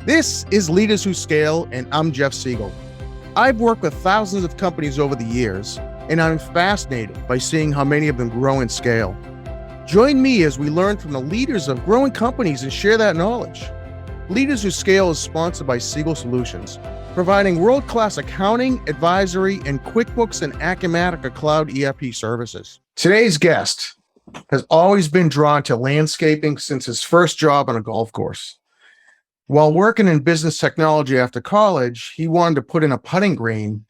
This is Leaders Who Scale, and I'm Jeff Siegel. I've worked with thousands of companies over the years, and I'm fascinated by seeing how many of them grow and scale. Join me as we learn from the leaders of growing companies and share that knowledge. Leaders Who Scale is sponsored by Siegel Solutions, providing world-class accounting, advisory, and QuickBooks and Acumatica Cloud ERP services. Today's guest has always been drawn to landscaping since his first job on a golf course. While working in business technology after college, he wanted to put in a putting green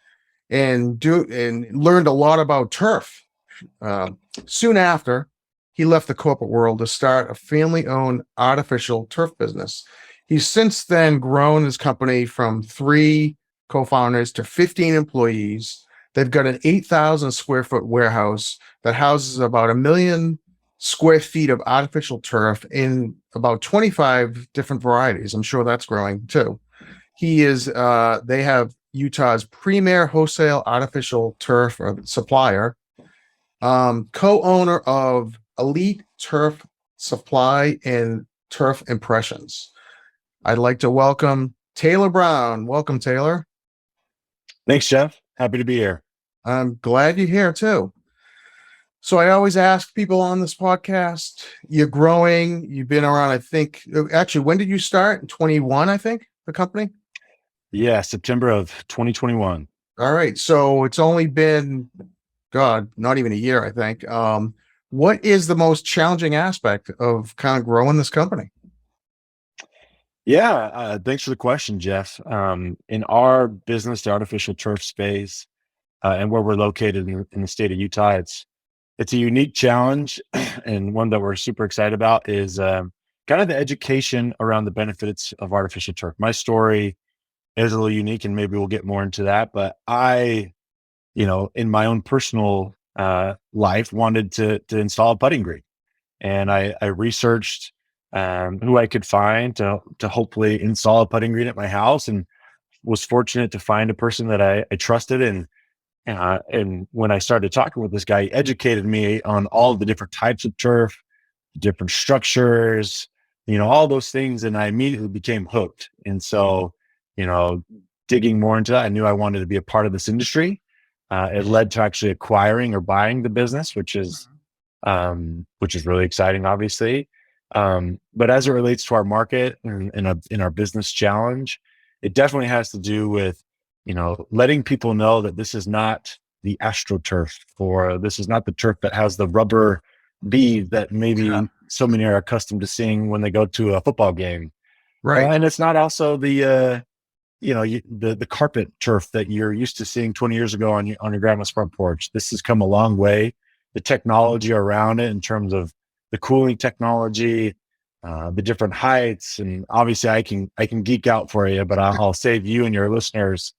and learned a lot about turf. Soon after, he left the corporate world to start a family-owned artificial turf business. He's since then grown his company from 3 co-founders to 15 employees. They've got an 8,000 square foot warehouse that houses about 1 million square feet of artificial turf in about 25 different varieties. I'm sure that's growing too. They have Utah's premier wholesale artificial turf supplier, co-owner of Elite Turf Supply and Turf Impressions. I'd like to welcome Taylor Brown. Welcome, Taylor. Thanks, Jeff. Happy to be here. I'm glad you're here too. So I always ask people on this podcast, you're growing, you've been around, I think, actually, when did you start? In 21, I think, the company? Yeah, September of 2021. All right. So it's only been, not even a year, I think. What is the most challenging aspect of kind of growing this company? Yeah, thanks for the question, Jeff. In our business, the artificial turf space, and where we're located in the state of Utah, it's a unique challenge, and one that we're super excited about is kind of the education around the benefits of artificial turf. My story is a little unique, and maybe we'll get more into that. But I, in my own personal life, wanted to install a putting green, and I researched who I could find to hopefully install a putting green at my house, and was fortunate to find a person that I trusted. And when I started talking with this guy, he educated me on all the different types of turf, different structures, all those things. And I immediately became hooked. And so, digging more into that, I knew I wanted to be a part of this industry. It led to actually acquiring or buying the business, which is really exciting, obviously. But as it relates to our market and in our business challenge, it definitely has to do with, letting people know that this is not the AstroTurf, or this is not the turf that has the rubber bead that maybe so many are accustomed to seeing when they go to a football game. Right. And it's not also the carpet turf that you're used to seeing 20 years ago on your grandma's front porch. This has come a long way. The technology around it in terms of the cooling technology, the different heights, and obviously I can geek out for you, but I'll save you and your listeners.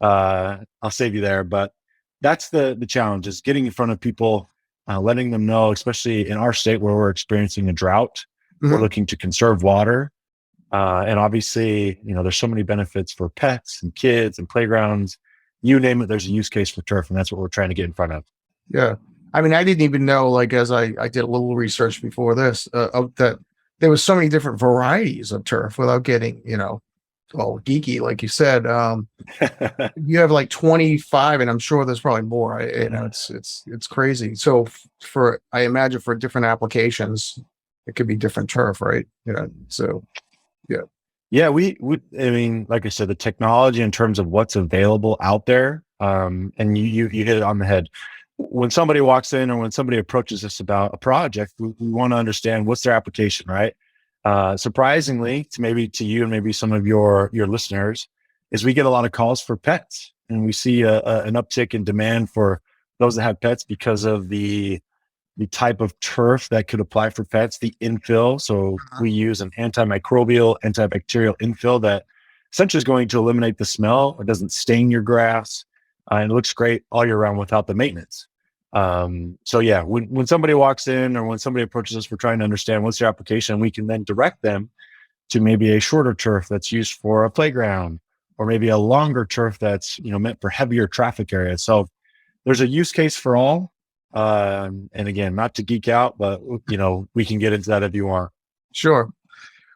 I'll save you there. But that's the challenge, is getting in front of people, letting them know, especially in our state where we're experiencing a drought. Mm-hmm. We're looking to conserve water. And obviously, there's so many benefits for pets and kids and playgrounds. You name it, there's a use case for turf, and that's what we're trying to get in front of. Yeah. I mean, I didn't even know, as I did a little research before this, that there was so many different varieties of turf without getting, all geeky, like you said. You have like 25, and I'm sure there's probably more. It's crazy. So I imagine for different applications, it could be different turf, right? So yeah. Yeah, we I mean, like I said, the technology in terms of what's available out there, and you hit it on the head. When somebody walks in or when somebody approaches us about a project, we want to understand what's their application, right? Surprisingly, to you and maybe some of your listeners, is we get a lot of calls for pets, and we see an uptick in demand for those that have pets because of the type of turf that could apply for pets, the infill. So we use an antimicrobial, antibacterial infill that essentially is going to eliminate the smell. It doesn't stain your grass, and it looks great all year round without the maintenance. So yeah, when somebody walks in or when somebody approaches us, we're trying to understand what's their application. We can then direct them to maybe a shorter turf that's used for a playground, or maybe a longer turf that's, meant for heavier traffic areas. So there's a use case for all. And again, not to geek out, but we can get into that if you want. Sure.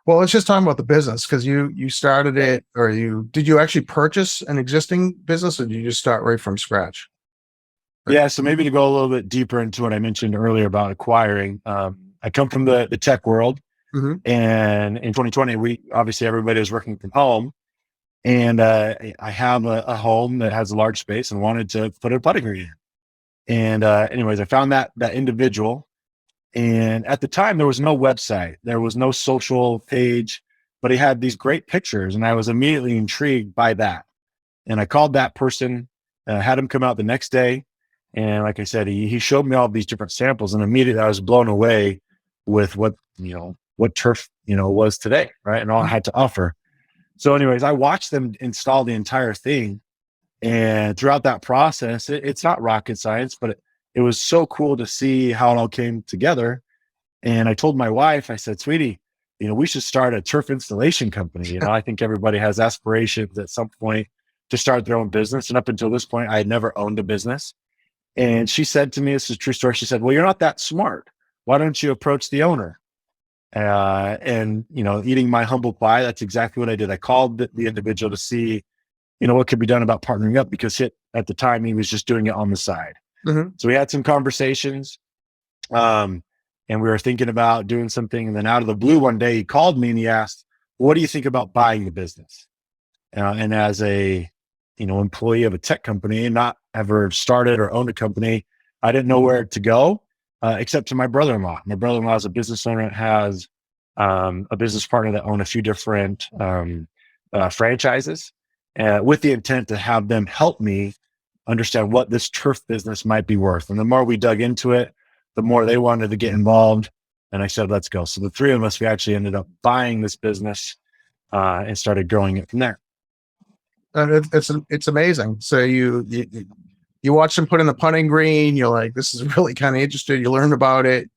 Well, let's just talk about the business because you started it, or did you actually purchase an existing business, or did you just start right from scratch? Right. Yeah, so maybe to go a little bit deeper into what I mentioned earlier about acquiring, I come from the tech world, Mm-hmm. and in 2020, we obviously everybody was working from home, and I have a home that has a large space and wanted to put a putting green in. And anyways, I found that individual, and at the time there was no website, there was no social page, but he had these great pictures, and I was immediately intrigued by that. And I called that person, had him come out the next day. And like I said, he showed me all these different samples, and immediately I was blown away with what turf, was today. Right. And all I had to offer. So anyways, I watched them install the entire thing. And throughout that process, it's not rocket science, but it was so cool to see how it all came together. And I told my wife, I said, sweetie, we should start a turf installation company. I think everybody has aspirations at some point to start their own business. And up until this point, I had never owned a business. And she said to me, this is a true story. She said, well, you're not that smart. Why don't you approach the owner? And, eating my humble pie, that's exactly what I did. I called the individual to see, what could be done about partnering up, because at the time he was just doing it on the side. Mm-hmm. So we had some conversations. And we were thinking about doing something. And then out of the blue, one day he called me and he asked, what do you think about buying the business? And as a, employee of a tech company, not ever started or owned a company, I didn't know where to go, except to my brother-in-law. My brother-in-law is a business owner, has a business partner that own a few different franchises, with the intent to have them help me understand what this turf business might be worth. And the more we dug into it, the more they wanted to get involved. And I said, let's go. So the three of us, we actually ended up buying this business and started growing it from there. And it's amazing. So you watch them put in the putting green. You're like, this is really kind of interesting. You learn about it.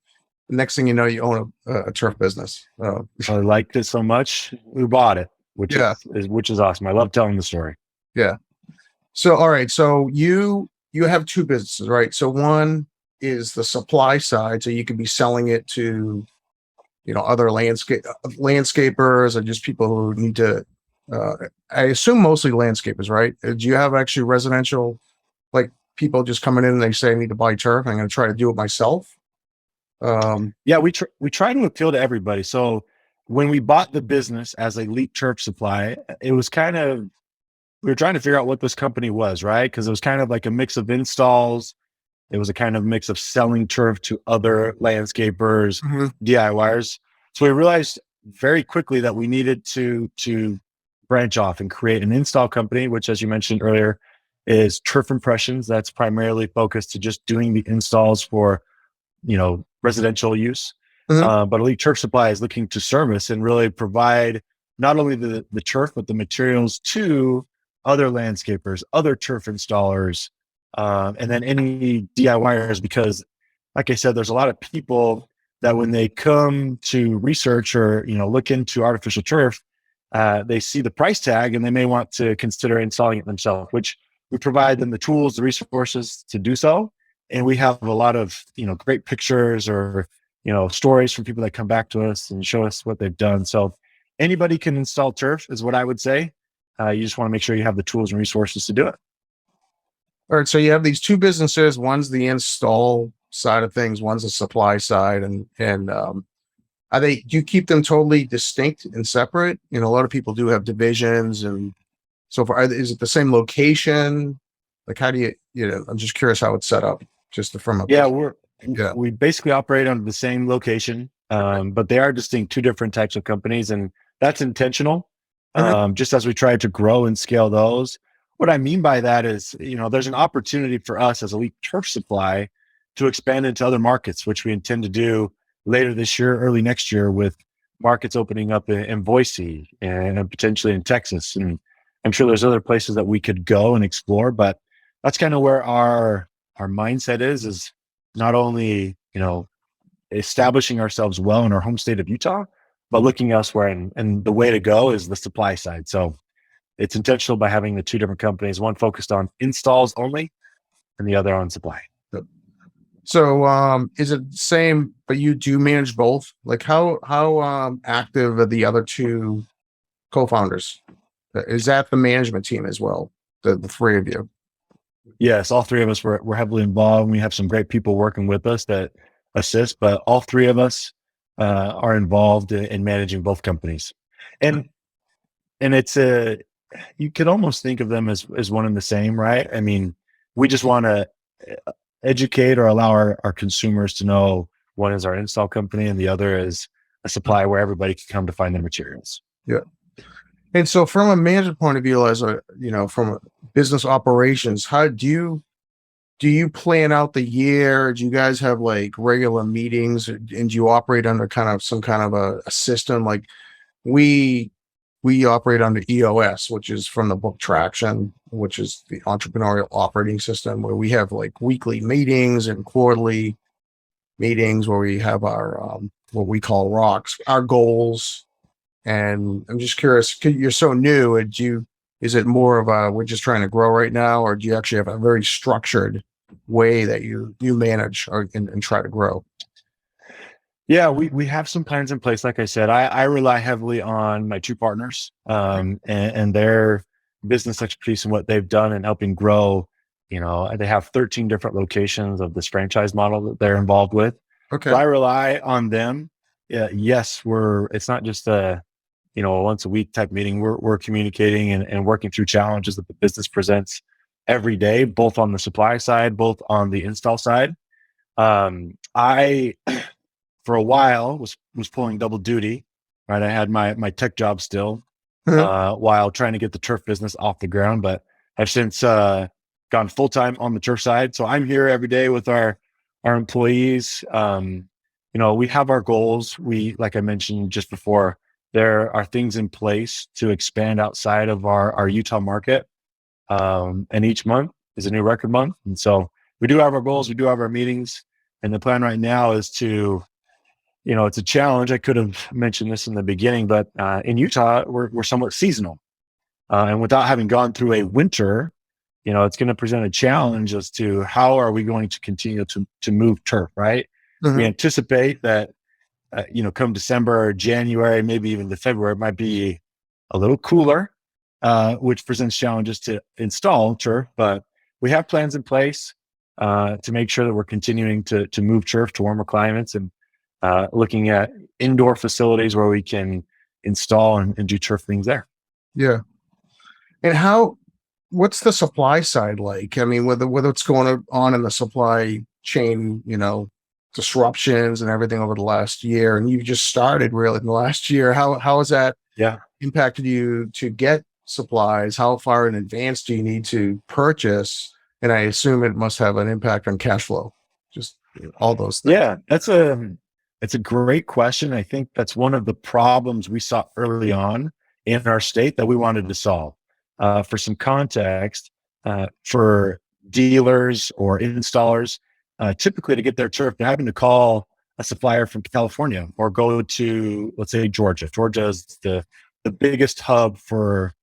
The next thing you know, you own a turf business. I liked it so much, we bought it, which is awesome. I love telling the story. Yeah. So all right. So you have two businesses, right? So one is the supply side, so you could be selling it to other landscapers or just people who need to. I assume mostly landscapers, right? Do you have actually residential, like people just coming in and they say I need to buy turf? I'm going to try to do it myself. Yeah, we try to appeal to everybody. So when we bought the business as Elite Turf Supply, it was kind of, we were trying to figure out what this company was, right? Because it was kind of like a mix of installs. It was a kind of mix of selling turf to other landscapers, Mm-hmm. DIYers. So we realized very quickly that we needed to branch off and create an install company, which, as you mentioned earlier, is Turf Impressions. That's primarily focused to just doing the installs for, residential use. Mm-hmm. But Elite Turf Supply is looking to service and really provide not only the turf, but the materials to other landscapers, other turf installers, and then any DIYers, because like I said, there's a lot of people that when they come to research or, look into artificial turf, they see the price tag and they may want to consider installing it themselves, which we provide them the tools, the resources to do so. And we have a lot of, great pictures or, stories from people that come back to us and show us what they've done. So anybody can install turf is what I would say. You just want to make sure you have the tools and resources to do it. All right. So you have these two businesses. One's the install side of things. One's the supply side. And do you keep them totally distinct and separate? A lot of people do have divisions and so far. Is it the same location? Like, how do I'm just curious how it's set up just from a, we basically operate under the same location, but they are distinct, two different types of companies, and that's intentional. Just as we try to grow and scale those. What I mean by that is, there's an opportunity for us as Elite Turf Supply to expand into other markets, which we intend to do later this year, early next year, with markets opening up in Boise and potentially in Texas. And I'm sure there's other places that we could go and explore, but that's kind of where our mindset is not only, establishing ourselves well in our home state of Utah, but looking elsewhere. And the way to go is the supply side. So it's intentional by having the two different companies, one focused on installs only and the other on supply. So, is it the same, but you do manage both? Like how active are the other two co-founders? Is that the management team as well? The three of you? Yes, all three of us were heavily involved. We have some great people working with us that assist, but all three of us are involved in managing both companies. And it's a you could almost think of them as one and the same, right? I mean, we just want to educate or allow our consumers to know one is our install company and the other is a supplier where everybody can come to find their materials. Yeah. And so from a management point of view, as a, from a business operations, how do you plan out the year? Do you guys have like regular meetings, and do you operate under kind of some kind of a system? Like we we operate under EOS, which is from the book Traction, which is the entrepreneurial operating system, where we have like weekly meetings and quarterly meetings where we have our what we call rocks, our goals. And I'm just curious, 'cause you're so new, is it more of a we're just trying to grow right now, or do you actually have a very structured way that you manage and try to grow? Yeah, we have some plans in place. Like I said, I rely heavily on my two partners and their business expertise and what they've done in helping grow. You know, they have 13 different locations of this franchise model that they're involved with. So Okay. I rely on them. Yeah, yes, it's not just a once a week type meeting. We're communicating and working through challenges that the business presents every day, both on the supply side, both on the install side. I for a while was pulling double duty, right? I had my tech job still while trying to get the turf business off the ground, but I've since gone full time on the turf side. So I'm here every day with our employees. We have our goals. Like I mentioned just before, there are things in place to expand outside of our Utah market. And each month is a new record month. And so we do have our goals, we do have our meetings. And the plan right now is it's a challenge. I could have mentioned this in the beginning, but in Utah, we're somewhat seasonal. And without having gone through a winter, it's going to present a challenge as to how are we going to continue to move turf, right? We Mhm. anticipate that, come December or January, maybe even the February, it might be a little cooler, which presents challenges to install turf. But we have plans in place to make sure that we're continuing to move turf to warmer climates and looking at indoor facilities where we can install and do turf things there. Yeah. And what's the supply side like? I mean, whether what's going on in the supply chain, disruptions and everything over the last year, and you just started really in the last year. How has that Yeah. impacted you to get supplies? How far in advance do you need to purchase? And I assume it must have an impact on cash flow. Just all those things. Yeah, it's a great question. I think that's one of the problems we saw early on in our state that we wanted to solve. For some context, for dealers or installers, typically to get their turf, they're having to call a supplier from California or go to, let's say, Georgia. Georgia is the biggest hub for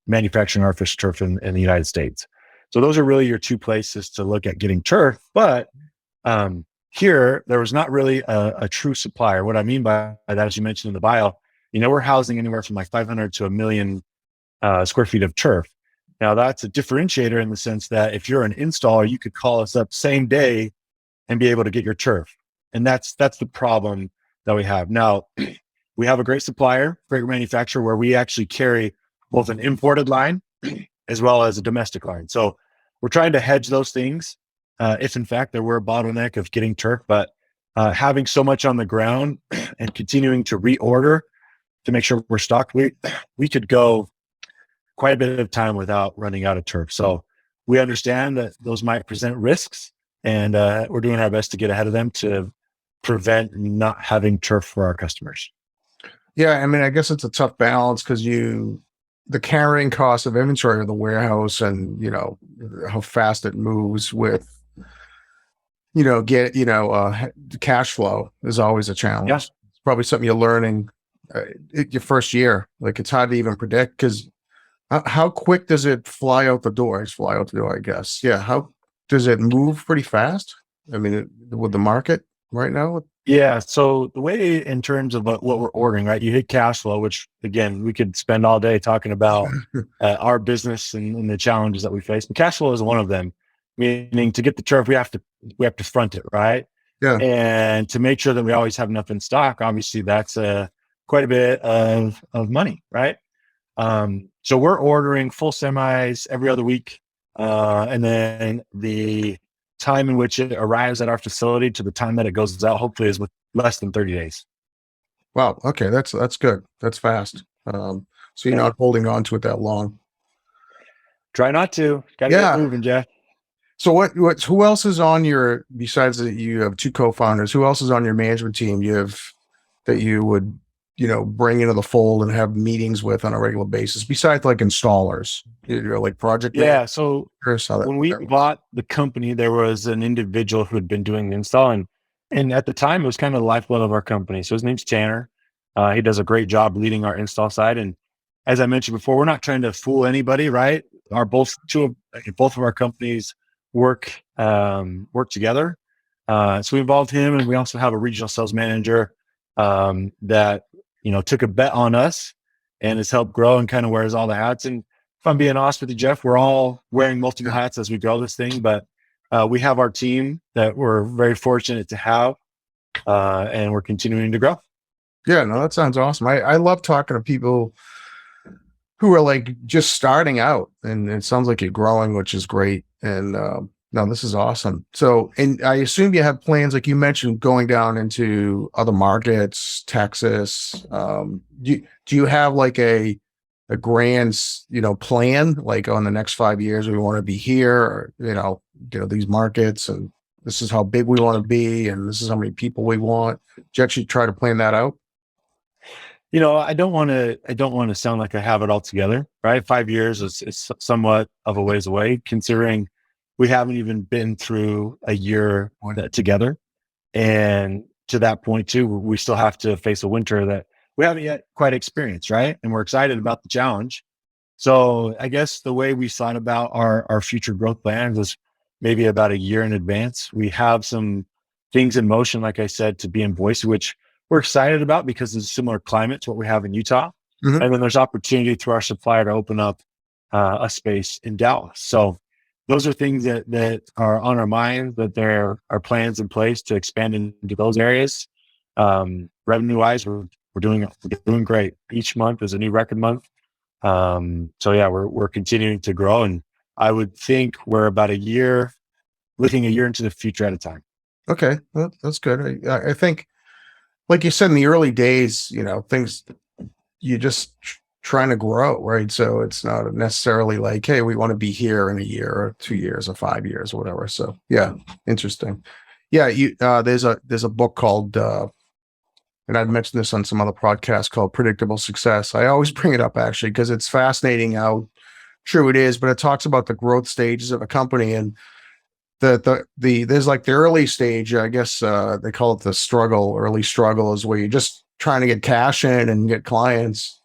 manufacturing artificial turf in the United States. So those are really your two places to look at getting turf. But here, there was not really a true supplier. What I mean by that, as you mentioned in the bio, we're housing anywhere from like 500 to a million square feet of turf. Now, that's a differentiator in the sense that if you're an installer, you could call us up same day and be able to get your turf. And that's the problem that we have. Now, we have a great supplier, great manufacturer, where we actually carry both an imported line as well as a domestic line. So we're trying to hedge those things if in fact there were a bottleneck of getting turf, but having so much on the ground and continuing to reorder to make sure we're stocked, we could go quite a bit of time without running out of turf. So we understand that those might present risks, and we're doing our best to get ahead of them to prevent not having turf for our customers. Yeah, I mean, I guess it's a tough balance because the carrying cost of inventory of the warehouse and how fast it moves with cash flow is always a challenge. Yeah. It's probably something you're learning your first year. Like it's hard to even predict because how quick does it fly out the door? It's fly out the door, I guess. Yeah. does it move pretty fast? I mean, with the market right now? Yeah. So the way in terms of what we're ordering, right? You hit cash flow, which again, we could spend all day talking about our business and the challenges that we face. But cash flow is one of them. Meaning to get the turf, we have to front it, right? Yeah. And to make sure that we always have enough in stock, obviously that's quite a bit of money, right? So we're ordering full semis every other week. And then the time in which it arrives at our facility to the time that it goes out, hopefully is with less than 30 days. Wow. Okay. That's good. That's fast. So you're Yeah. not holding on to it that long. Try not to. Got to get Yeah. moving, Jeff. So who else is on your, besides that you have two co-founders, who else is on your management team that you would, bring into the fold and have meetings with on a regular basis besides like installers, like project Yeah. So managers, how when we that works? bought the company, there was an individual who had been doing the install, and at the time, it was kind of the lifeblood of our company. So his name's Tanner. He does a great job leading our install side. And as I mentioned before, we're not trying to fool anybody, right? Both of our companies work together. So we involved him, and we also have a regional sales manager that took a bet on us and has helped grow and kind of wears all the hats. And if I'm being honest with you, Jeff, we're all wearing multiple hats as we grow this thing, but we have our team that we're very fortunate to have, and we're continuing to grow. Yeah, no, that sounds awesome. I love talking to people who are like just starting out, and it sounds like you're growing, which is great. And no, this is awesome. So, and I assume you have plans, like you mentioned, going down into other markets, Texas. Do you have like a grand, plan, like on the next 5 years, we want to be here, or, these markets, and this is how big we want to be, and this is how many people we want. Do you actually try to plan that out? I don't want to sound like I have it all together, right? 5 years is somewhat of a ways away, considering we haven't even been through a year together. And to that point too, we still have to face a winter that we haven't yet quite experienced, right? And we're excited about the challenge. So I guess the way we thought about our future growth plans is maybe about a year in advance. We have some things in motion, like I said, to be in Boise, which we're excited about because it's a similar climate to what we have in Utah. Mhm. And then there's opportunity through our supplier to open up a space in Dallas. So those are things that are on our mind, that there are plans in place to expand into those areas. Revenue wise, we're doing great. Each month is a new record month. So yeah, we're continuing to grow, and I would think we're about looking a year into the future at a time. Okay, that's good. I think, like you said, in the early days, things, you're just trying to grow, right? So it's not necessarily like, hey, we want to be here in a year or 2 years or 5 years or whatever. So yeah, interesting. Yeah, there's a book called, and I've mentioned this on some other podcasts, called Predictable Success. I always bring it up actually because it's fascinating how true it is, but it talks about the growth stages of a company, and there's like the early stage, I guess they call it the struggle. Early struggle is where you're just trying to get cash in and get clients,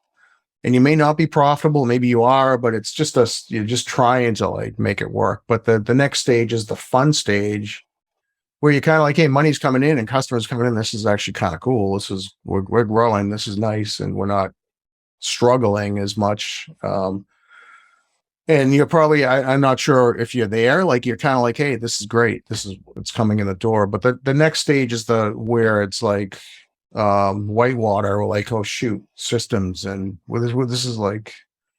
and you may not be profitable, maybe you are, but it's just you're just trying to like make it work. But the next stage is the fun stage, where you're kind of like, hey, money's coming in and customers coming in. This is actually kind of cool. We're growing. This is nice, and we're not struggling as much. And you're probably, I'm not sure if you're there, like you're kind of like, hey, this is great. This is what's coming in the door. But the next stage is where it's like whitewater, or like, oh shoot, systems. And this is like,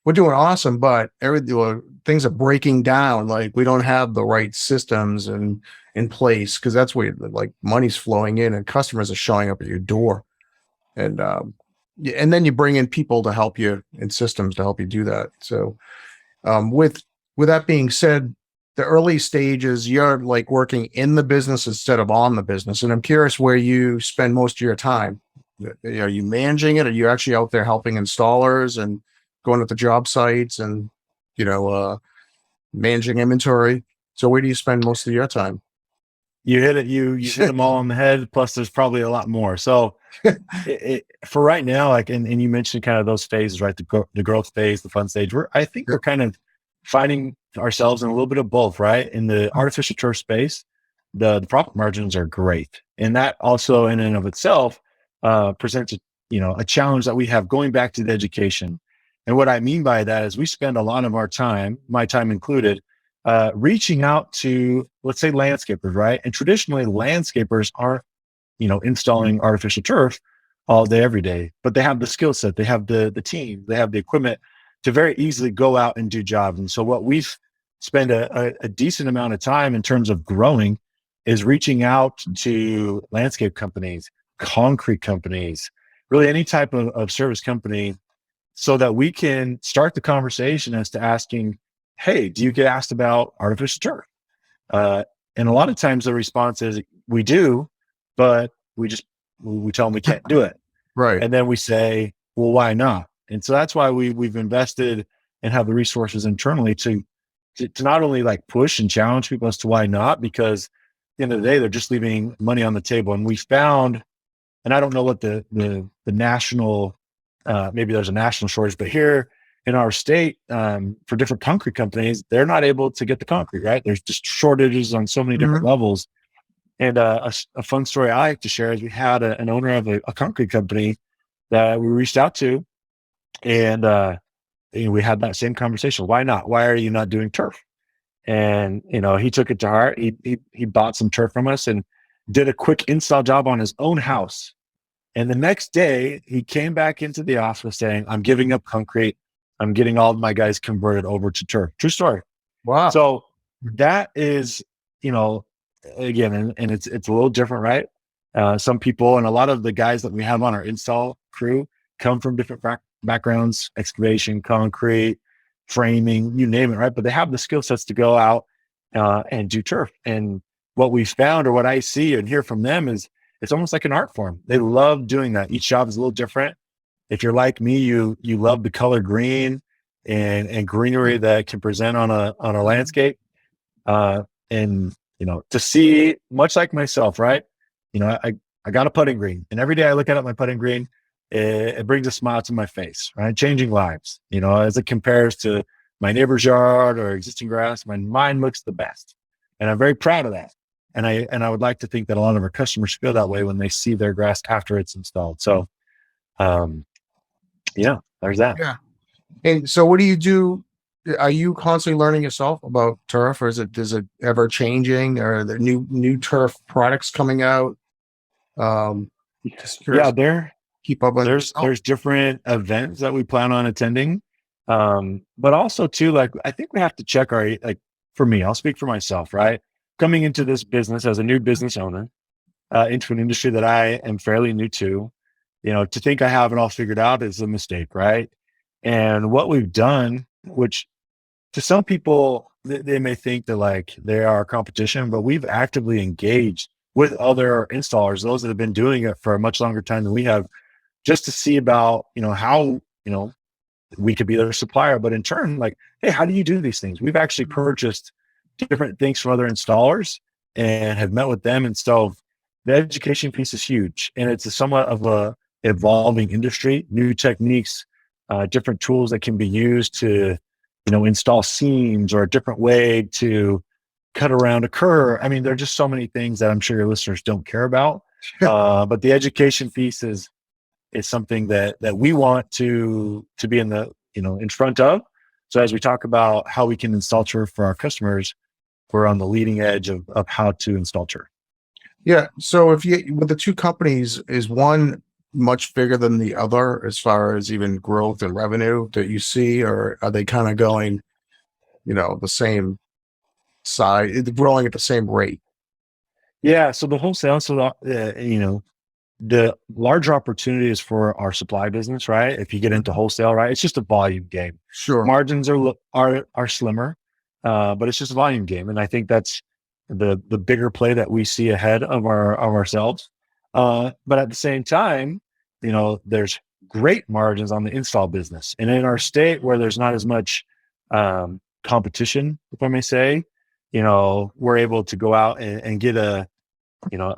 we're doing awesome, but things are breaking down. Like we don't have the right systems in place, because that's where like money's flowing in and customers are showing up at your door. And then you bring in people to help you, and systems to help you do that. So with that being said, the early stages, you're like working in the business instead of on the business. And I'm curious where you spend most of your time. Are you managing it? Are you actually out there helping installers and going to the job sites and, managing inventory? So where do you spend most of your time? You hit it. You hit them all on the head. Plus, there's probably a lot more. So, for right now, like, and you mentioned kind of those phases, right? The growth phase, the fun stage. We're kind of finding ourselves in a little bit of both, right? In the artificial turf space, the profit margins are great. And that also in and of itself presents a challenge that we have going back to the education. And what I mean by that is we spend a lot of our time, my time included, reaching out to, let's say, landscapers, right? And traditionally landscapers aren't, installing artificial turf all day, every day, but they have the skill set, they have the team, they have the equipment to very easily go out and do jobs. And so what we've spent a decent amount of time in terms of growing is reaching out to landscape companies, concrete companies, really any type of service company, so that we can start the conversation as to asking, hey, do you get asked about artificial turf? And a lot of times the response is we do, but we tell them we can't do it. Right. And then we say, well, why not? And so that's why we've invested and have the resources internally to not only like push and challenge people as to why not, because at the end of the day, they're just leaving money on the table. And we found, and I don't know what the national, maybe there's a national shortage, but here in our state, for different concrete companies, they're not able to get the concrete, right? There's just shortages on so many different levels. And a fun story I like to share is we had an owner of a concrete company that we reached out to, and we had that same conversation. Why not? Why are you not doing turf? And he took it to heart. He bought some turf from us and did a quick install job on his own house. And the next day, he came back into the office saying, "I'm giving up concrete. I'm getting all of my guys converted over to turf." True story. Wow. So that is, again, and it's a little different, right? Some people and a lot of the guys that we have on our install crew come from different backgrounds, excavation, concrete, framing, you name it, right? But they have the skill sets to go out and do turf. And what we found, or what I see and hear from them, is it's almost like an art form. They love doing that. Each job is a little different. If you're like me, you love the color green and greenery that can present on a landscape. And to see, much like myself, right? I got a putting green, and every day I look at my putting green, it brings a smile to my face, right? Changing lives, as it compares to my neighbor's yard or existing grass, mine looks the best. And I'm very proud of that. And I would like to think that a lot of our customers feel that way when they see their grass after it's installed. So, there's that. Yeah. And so what do you do? Are you constantly learning yourself about turf, or is it ever changing, or are there new turf products coming out? Just curious. Yeah, Keep up with there's different events that we plan on attending. But also too, like, I think we have to check for me, I'll speak for myself, right? Coming into this business as a new business owner, into an industry that I am fairly new to, to think I have it all figured out is a mistake, right? And what we've done, which to some people, they may think that like they are competition, but we've actively engaged with other installers, those that have been doing it for a much longer time than we have, just to see about, how, we could be their supplier, but in turn, like, hey, how do you do these things? We've actually purchased different things from other installers and have met with them. And so the education piece is huge, and it's somewhat of a evolving industry, new techniques, different tools that can be used to, install seams, or a different way to cut around a curve. I mean, there are just so many things that I'm sure your listeners don't care about. But the education piece is something that we want to be in front of. So as we talk about how we can install turf for our customers, we're on the leading edge of how to install turf. Yeah. So with the two companies, is one much bigger than the other as far as even growth and revenue that you see, or are they kind of going, the same size, growing at the same rate? Yeah. So the wholesale, the larger opportunity is for our supply business, right? If you get into wholesale, right, it's just a volume game. Sure. Margins are slimmer, but it's just a volume game, and I think that's the bigger play that we see ahead of ourselves. But at the same time, there's great margins on the install business, and in our state where there's not as much competition, if I may say, we're able to go out and get a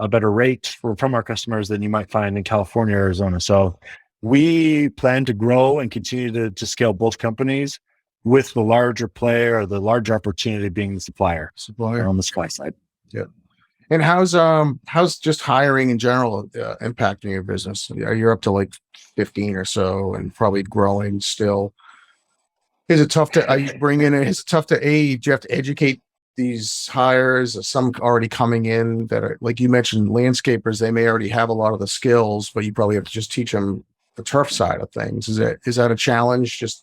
better rate from our customers than you might find in California, Arizona. So we plan to grow and continue to scale both companies with the larger player or the larger opportunity being the supplier on the supply side. Yeah. And how's just hiring in general impacting your business? You're up to like 15 or so and probably growing still. Is it tough to bring in? Is it tough to do you have to educate these hires? Some already coming in that are like you mentioned, landscapers. They may already have a lot of the skills, but you probably have to just teach them the turf side of things. Is that a challenge? Just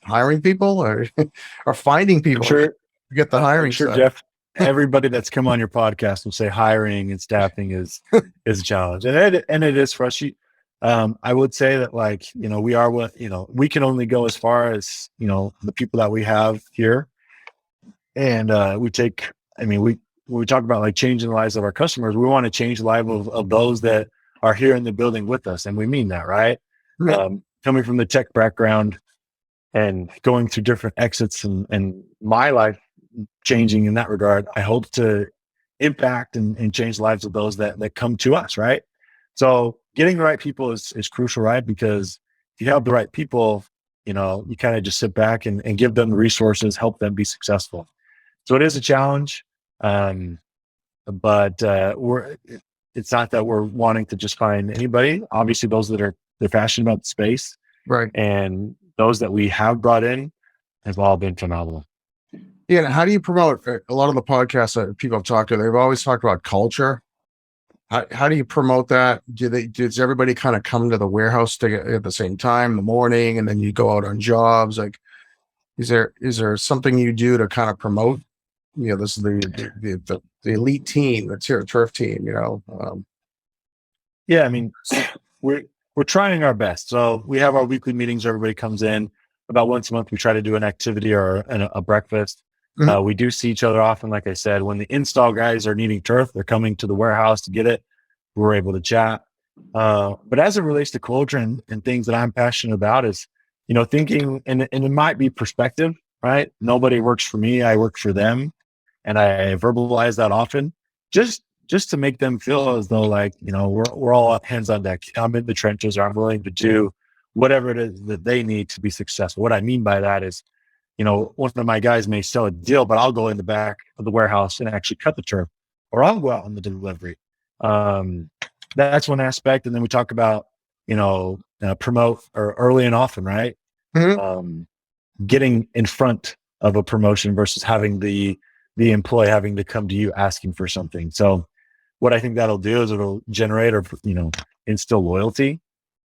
hiring people or or finding people Sure. to get the hiring I'm sure, side? Jeff, everybody that's come on your podcast will say hiring and staffing is a challenge, and it is for us. I would say that, like, we are we can only go as far as the people that we have here, and we take. I mean, when we talk about like changing the lives of our customers, we want to change the life of those that are here in the building with us, and we mean that, right? Coming from the tech background and going through different exits and my life changing in that regard, I hope to impact and change the lives of those that come to us, right? So getting the right people is crucial, right? Because if you have the right people, you kind of just sit back and give them the resources, help them be successful. So it is a challenge, but it's not that we're wanting to just find anybody. Obviously, those that they're passionate about the space, Right. and those that we have brought in have all been phenomenal. Yeah. And how do you promote a lot of the podcasts that people have talked to? They've always talked about culture. How do you promote that? Does everybody kind of come to the warehouse at the same time in the morning, and then you go out on jobs? Like, is there something you do to kind of promote? This is the elite team that's here, turf team. Yeah, I mean, we're trying our best. So we have our weekly meetings. Everybody comes in about once a month. We try to do an activity or a breakfast. We do see each other often. Like I said, when the install guys are needing turf, they're coming to the warehouse to get it. We're able to chat. But as it relates to culture and things that I'm passionate about is, thinking, and it might be perspective, right? Nobody works for me. I work for them. And I verbalize that often just to make them feel as though, like, we're all hands on deck. I'm in the trenches, or I'm willing to do whatever it is that they need to be successful. What I mean by that is, one of my guys may sell a deal, but I'll go in the back of the warehouse and actually cut the turf, or I'll go out on the delivery. That's one aspect. And then we talk about, promote or early and often, right? Getting in front of a promotion versus having the employee having to come to you asking for something. So what I think that'll do is it'll generate or, instill loyalty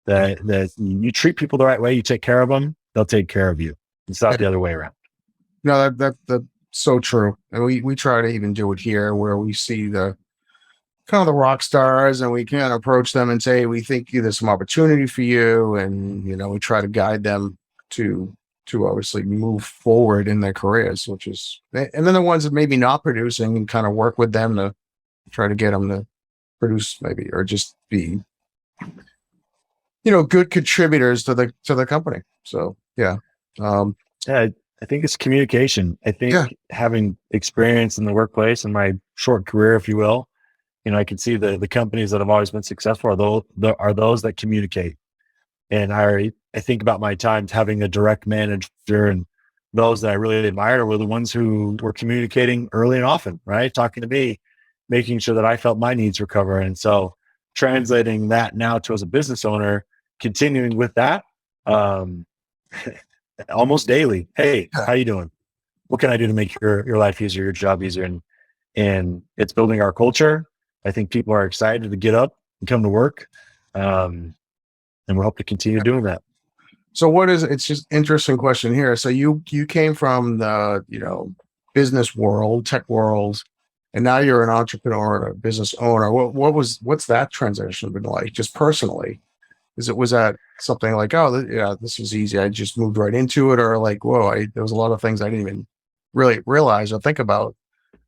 that you treat people the right way, you take care of them, they'll take care of you. It's not the other way around. No, that's so true. And we try to even do it here where we see the kind of the rock stars, and we can approach them and say, we think there's some opportunity for you. And, we try to guide them to obviously move forward in their careers, and then the ones that maybe not producing, and kind of work with them to try to get them to produce maybe, or just be, good contributors to the company. So, yeah. I think it's communication. I think having experience in the workplace in my short career, if you will, I can see the companies that have always been successful are those that communicate. And I think about my times having a direct manager, and those that I really admired were the ones who were communicating early and often, right? Talking to me, making sure that I felt my needs were covered. And so translating that now to, as a business owner, continuing with that, almost daily. Hey, how you doing? What can I do to make your life easier, your job easier? And it's building our culture. I think people are excited to get up and come to work. And we'll hope to continue doing that. So it's just interesting question here. So you came from the, business world, tech world, and now you're an entrepreneur, a business owner. What's that transition been like, just personally? Was that something like, this was easy, I just moved right into it, or like, whoa, there was a lot of things I didn't even really realize or think about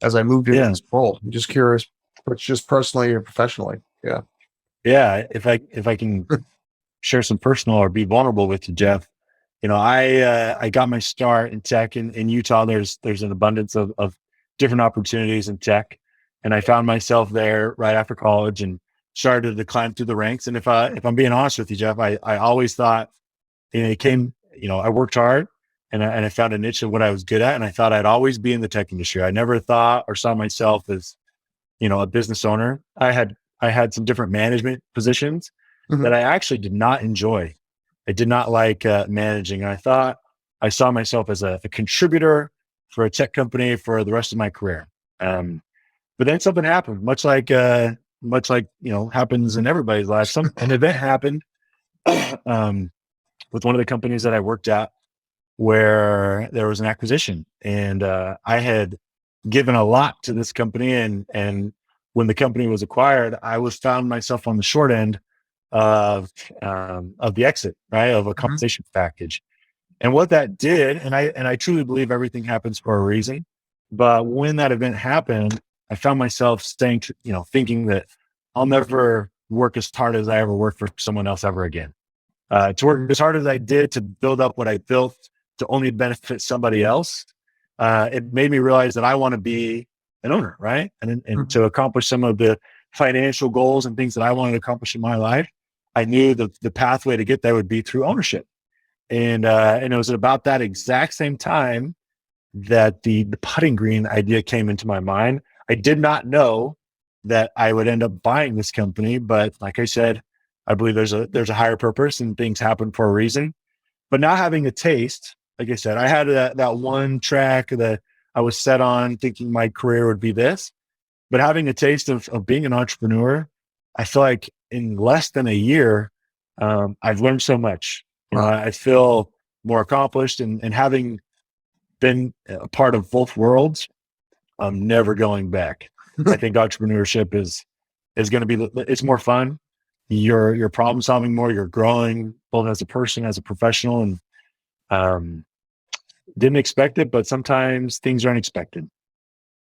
as I moved into this role? I'm just curious, but just personally or professionally. Yeah. If I can share some personal or be vulnerable with you, Jeff, I got my start in tech in Utah. There's an abundance of different opportunities in tech. And I found myself there right after college and started to climb through the ranks. And if I'm being honest with you, Jeff, I always thought, I worked hard and I found a niche of what I was good at. And I thought I'd always be in the tech industry. I never thought or saw myself as, a business owner. I had some different management positions Mhm. that I actually did not enjoy. I did not like managing. And I thought I saw myself as a contributor for a tech company for the rest of my career. But then something happened, much like happens in everybody's life. An event happened um, with one of the companies that I worked at, where there was an acquisition, and I had given a lot to this company, and when the company was acquired, I was found myself on the short end of the exit, right, of a Mhm. compensation package. And what that did, and I truly believe everything happens for a reason. But when that event happened, I found myself thinking that I'll never work as hard as I ever worked for someone else ever again. To work as hard as I did to build up what I built to only benefit somebody else, it made me realize that I want to be an owner, right? And Mhm. to accomplish some of the financial goals and things that I wanted to accomplish in my life, I knew the pathway to get there would be through ownership. And it was about that exact same time that the putting green idea came into my mind. I did not know that I would end up buying this company, but like I said, I believe there's a higher purpose and things happen for a reason. But now having a taste, like I said, I had that one track that I was set on thinking my career would be this, but having a taste of being an entrepreneur, I feel like in less than a year, I've learned so much. Wow. I feel more accomplished, and having been a part of both worlds, I'm never going back. I think entrepreneurship is going to be, it's more fun. You're problem solving more. You're growing both as a person, as a professional, and um, didn't expect it, but sometimes things are unexpected.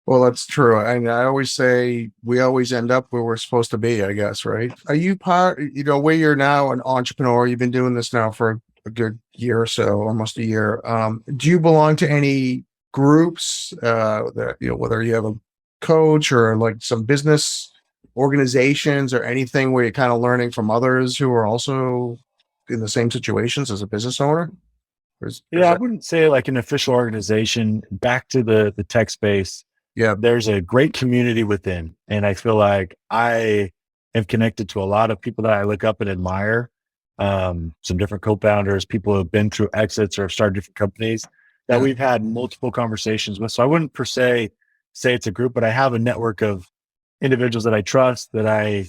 Well, that's true. I always say we always end up where we're supposed to be, I guess, right? Are you where you're now an entrepreneur, you've been doing this now for a good year or so, almost a year. Do you belong to any groups, that, whether you have a coach or like some business organizations or anything where you're kind of learning from others who are also in the same situations as a business owner? Or is Yeah, I that, wouldn't say like an official organization. Back to the tech space, yeah, there's a great community within, and I feel like I am connected to a lot of people that I look up and admire. Some different co-founders, people who have been through exits or have started different companies that yeah, we've had multiple conversations with. So I wouldn't per se say it's a group, but I have a network of individuals that I trust, that I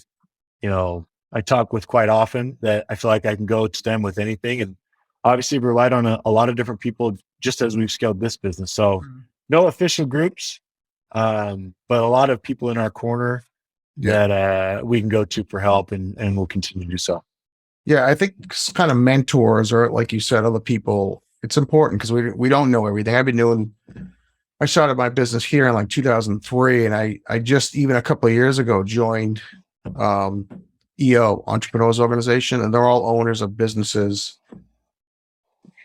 talk with quite often, that I feel like I can go to them with anything. And obviously relied on a lot of different people just as we've scaled this business. So Mhm. no official groups, but a lot of people in our corner Yeah. that we can go to for help, and we'll continue to do so. Yeah, I think kind of mentors or like you said, other people, it's important because we don't know everything. I started my business here in like 2003, and I just even a couple of years ago joined um Entrepreneurs Organization, and they're all owners of businesses.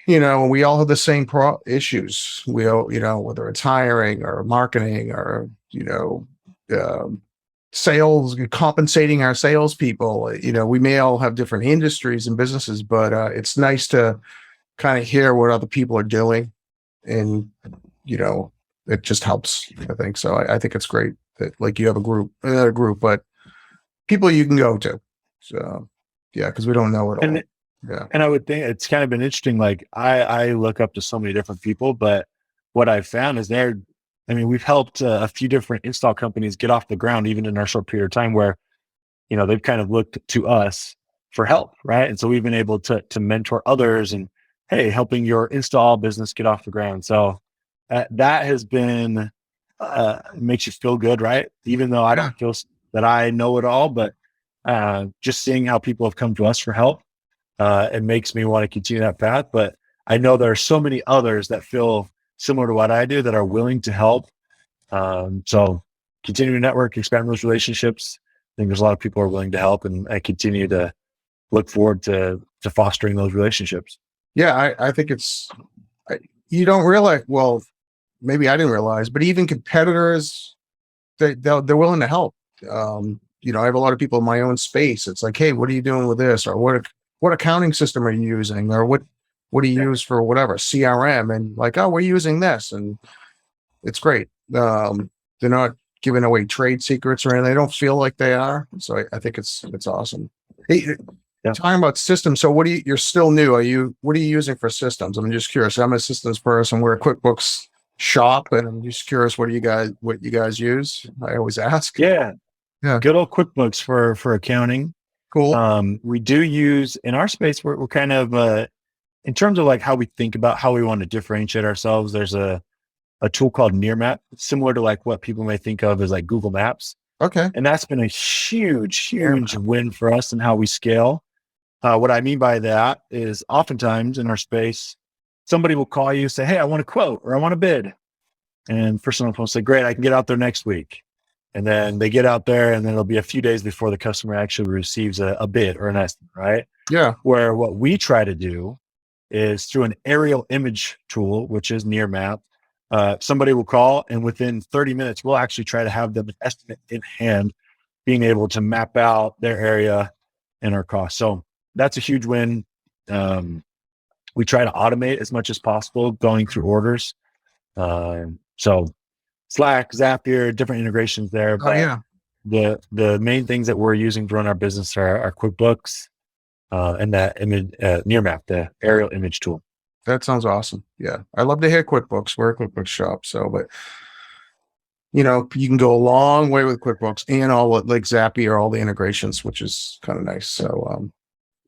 And we all have the same issues. We all, whether it's hiring or marketing or, um, sales, compensating our salespeople. We may all have different industries and businesses, but it's nice to kind of hear what other people are doing, and you know, it just helps. I think so. I think it's great that like you have another group, but people you can go to. So yeah, because we don't know it And all. Yeah, and I would think it's kind of been interesting. Like I look up to so many different people, but what I've found is I mean, we've helped a few different install companies get off the ground, even in our short period of time, where they've kind of looked to us for help, right? And so we've been able to mentor others, and hey, helping your install business get off the ground. So that has been makes you feel good, right? Even though I yeah, don't feel that I know it all, but just seeing how people have come to us for help, it makes me want to continue that path. But I know there are so many others that feel similar to what I do that are willing to help. So continue to network, expand those relationships. I think there's a lot of people who are willing to help, and I continue to look forward to fostering those relationships. yeah. I think you don't realize. Well, maybe I didn't realize, but even competitors, they're willing to help. I have a lot of people in my own space. It's like, hey, what are you doing with this, or what accounting system are you using, or what what do you Yeah. use for whatever CRM, and like, oh, we're using this, and it's great. They're not giving away trade secrets or anything. They don't feel like they are. So I think it's awesome. Hey, Yeah. talking about systems. So you're still new. What are you using for systems? I'm just curious. I'm a systems person. We're a QuickBooks shop, and I'm just curious, what you guys use? I always ask. Yeah. Yeah. Good old QuickBooks for accounting. Cool. We do use in our space, we're kind of, in terms of like how we think about how we want to differentiate ourselves. There's a tool called Nearmap, similar to like what people may think of as like Google Maps. Okay. And that's been a huge Yeah. win for us and how we scale. What I mean by that is oftentimes in our space, somebody will call you, say, hey, I want a quote or I want a bid. And first someone will say, great, I can get out there next week. And then they get out there, and then it'll be a few days before the customer actually receives a bid or an estimate, right? Yeah. Where what we try to do is through an aerial image tool, which is Nearmap, somebody will call, and within 30 minutes, we'll actually try to have them an estimate in hand, being able to map out their area and our costs. So that's a huge win. We try to automate as much as possible going through orders. So Slack, Zapier, different integrations there. Oh, But yeah. the main things that we're using to run our business are QuickBooks and that image Nearmap, the aerial image tool. That sounds awesome. Yeah. I love to hear QuickBooks. We're a QuickBooks shop. So, but you can go a long way with QuickBooks and all like Zapier, all the integrations, which is kind of nice. So,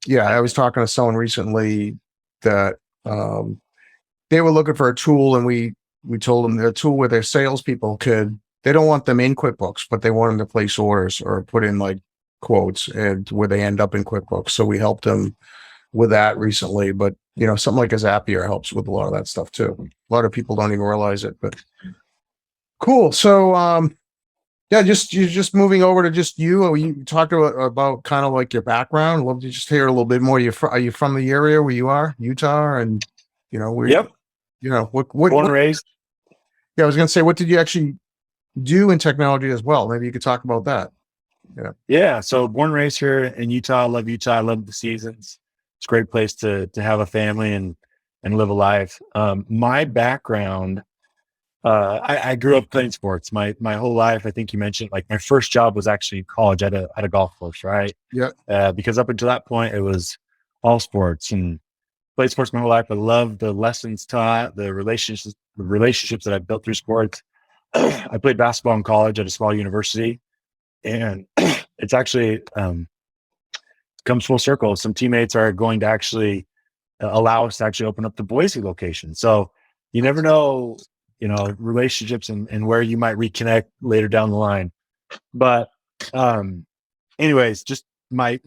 yeah, I was talking to someone recently that they were looking for a tool, and we told them the tool where their salespeople they don't want them in QuickBooks, but they want them to place orders or put in like quotes, and where they end up in QuickBooks. So we helped them with that recently. But something like a Zapier helps with a lot of that stuff too. A lot of people don't even realize it, but cool. So yeah, you're just moving over to just you. Or you talked about kind of like your background. I'd love to just hear a little bit more. Are you from the area where you are, Utah? And where Yep. what Born and raised. yeah, I was gonna say, what did you actually do in technology as well? Maybe you could talk about that. Yeah. So born and raised here in Utah. I love Utah. I love the seasons. It's a great place to have a family and live a life. My background, I grew up playing sports my whole life. I think you mentioned like my first job was actually in college at a golf course, right? Yeah. Because up until that point it was all sports, and played sports my whole life. I love the lessons taught, the relationships that I built through sports. I played basketball in college at a small university, and it's actually comes full circle. Some teammates are going to actually allow us to actually open up the Boise location. So you never know, relationships and where you might reconnect later down the line. But anyways, just my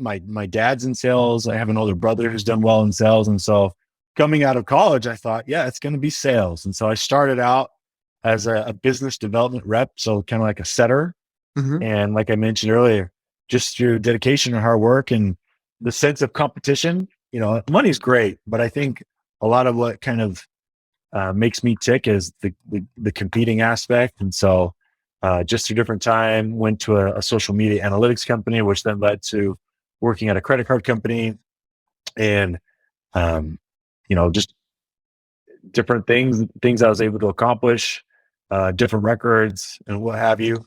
dad's in sales. I have an older brother who's done well in sales. And so coming out of college, I thought, yeah, it's going to be sales. And so I started out as a business development rep. So kind of like a setter. Mm-hmm. And like I mentioned earlier, just through dedication and hard work and the sense of competition, money's great, but I think a lot of what kind of makes me tick is the competing aspect. And so just through different time, went to a social media analytics company, which then led to working at a credit card company, and just different things I was able to accomplish, different records and what have you.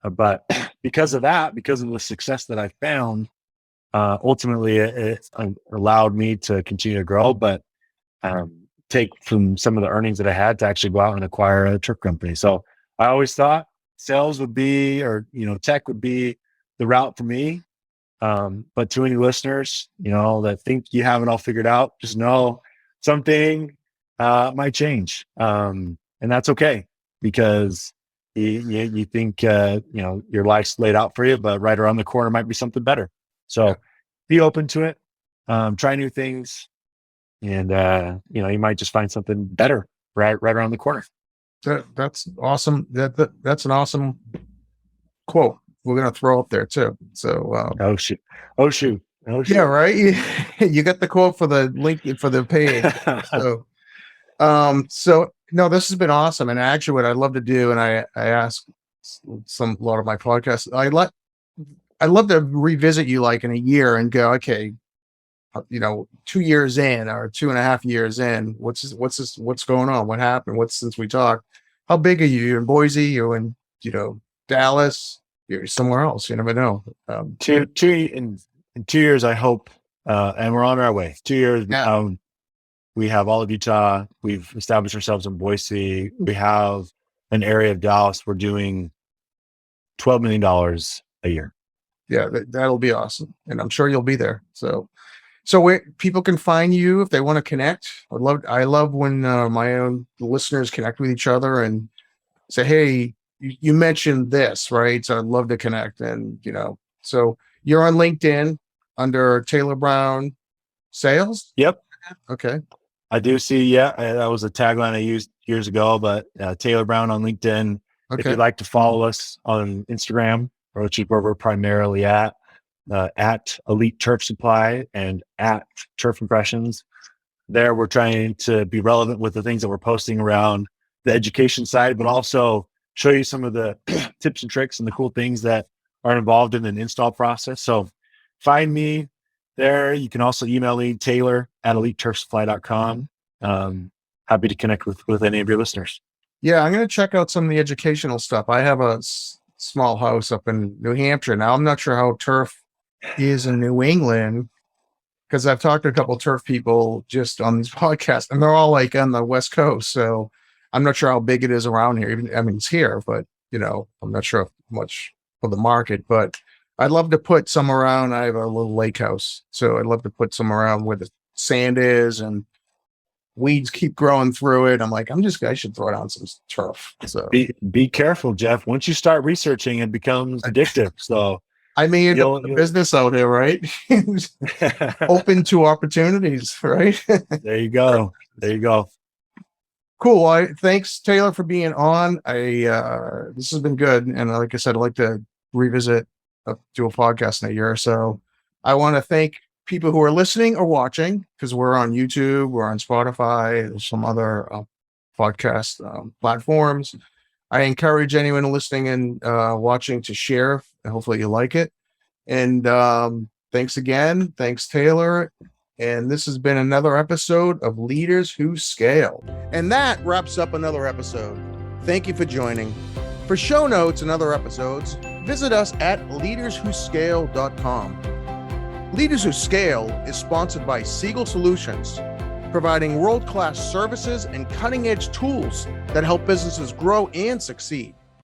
But because of the success that I found, ultimately it allowed me to continue to grow, but take from some of the earnings that I had to actually go out and acquire a truck company. So I always thought sales would be, or, tech would be the route for me. But to any listeners, that think you have it all figured out, just know something might change. And that's okay, because you think, your life's laid out for you, but right around the corner might be something better. So be open to it, try new things, and, you might just find something better right around the corner. That's awesome. That's an awesome quote. We're going to throw up there too. So, Oh shoot. yeah, right. You got the quote for the link for the page. So no, this has been awesome. And actually what I'd love to do, and I ask a lot of my podcasts, I'd love to revisit you like in a year and go, okay, 2 years in or 2.5 years in, what's going on? What happened? What's since we talked? How big are you? You're in Boise, you're in, Dallas, you're somewhere else. You never know. In 2 years, I hope, and we're on our way. 2 years. Yeah. We have all of Utah. We've established ourselves in Boise. We have an area of Dallas. We're doing $12 million a year. Yeah, that'll be awesome. And I'm sure you'll be there. So where people can find you if they want to connect. I love when my own listeners connect with each other and say, hey, you mentioned this, right? So I'd love to connect. And, so you're on LinkedIn under Taylor Brown Sales? Yep. Okay. I do see. Yeah. That was a tagline I used years ago, but Taylor Brown on LinkedIn. Okay. If you'd like to follow us on Instagram, which is where we're primarily at Elite Turf Supply and at Turf Impressions. There, we're trying to be relevant with the things that we're posting around the education side, but also show you some of the tips and tricks and the cool things that are involved in an install process. So find me there. You can also email me, Taylor@EliteTurfSupply.com. Happy to connect with any of your listeners. Yeah, I'm going to check out some of the educational stuff. I have a small house up in New Hampshire. Now, I'm not sure how turf is in New England because I've talked to a couple of turf people just on this podcast, and they're all like on the West Coast. So I'm not sure how big it is around here. It's here, but I'm not sure much for the market. But I'd love to put some around. I have a little lake house, so I'd love to put some around where the sand is and weeds keep growing through it. I should throw down some turf. So be careful, Jeff. Once you start researching, it becomes addictive. So I may end up with a business out there, right? Open to opportunities, right? There you go. Cool. Thanks, Taylor, for being on. This has been good, and like I said, I'd like to revisit do a podcast in a year or so. I want to thank people who are listening or watching, because we're on YouTube, we're on Spotify, there's some other podcast platforms. I encourage anyone listening and watching to share. Hopefully you like it. And thanks again. Thanks, Taylor. And this has been another episode of Leaders Who Scale. And that wraps up another episode. Thank you for joining. For show notes and other episodes, visit us at leaderswhoscale.com. Leaders Who Scale is sponsored by Siegel Solutions, providing world-class services and cutting-edge tools that help businesses grow and succeed.